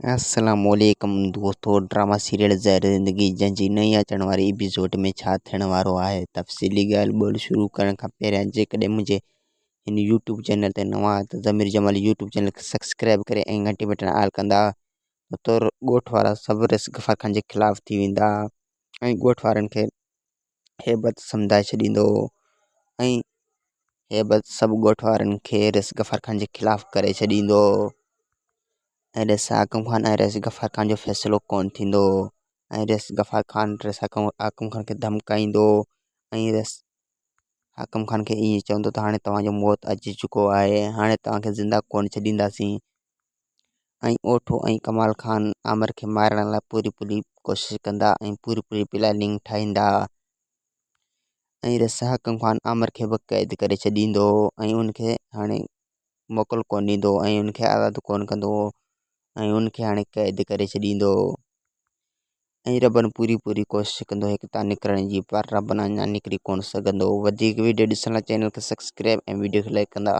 अस्सलामुअलैकुम दोस्तों, drama serial ज़हर ज़िंदगी जंहिंजी नई अचण वारी एपिसोड में छा थियण वारो आहे। तफ़सीली ॻाल्हि ॿोल शुरू करण खां पहिरियां जेकॾहिं मुंहिंजे हिन यूट्यूब चैनल ते नवां त ज़मीर जमाल यूट्यूब चैनल खे सब्सक्राइब करे ऐं घंटी बटन ऑल कंदा त ॻोठ वारा सभु रिस गफ़ार खान जे ख़िलाफ़ थी वेंदा ऐं ॻोठ वारनि खे हेबत समुझाए छॾींदो ऐं हेबत सभु ॻोठ वारनि खे रिस गफ़ार खान जे ख़िलाफ़ करे छॾींदो ऐं रिस हाकिम खान ऐं रिस गफ़ार खान जो फ़ैसिलो कोन थींदो ऐं रिस गफ़ार खान रिस हाकिम खान खे धमकाईंदो ऐं रिस हाकिम खान खे ईअं चवंदो त हाणे तव्हांजो मौत अची चुको आहे, हाणे तव्हांखे ज़िंदा कोन छॾींदासीं। ऐं ओठो ऐं कमाल खान आमिर खे मारण लाइ पूरी कोशिशि कंदा ऐं पूरी प्लानिंग ठाहींदा ऐं रिस हाकिम खान आमिर खे बि क़ैद करे छॾींदो ऐं उनखे हाणे मोकल कोन ॾींदो ऐं उनखे आज़ादु कोन कंदो ऐं उनखे हाणे क़ैद करे छॾींदो ऐं रबन पूरी कोशिशि कंदो हिकु निकिरण जी, पर रबन अञा निकिरी कोन सघंदो। वधीक वीडियो ॾिसण लाइ चैनल खे सब्सक्राइब ऐं वीडियो खे लाइक कंदा।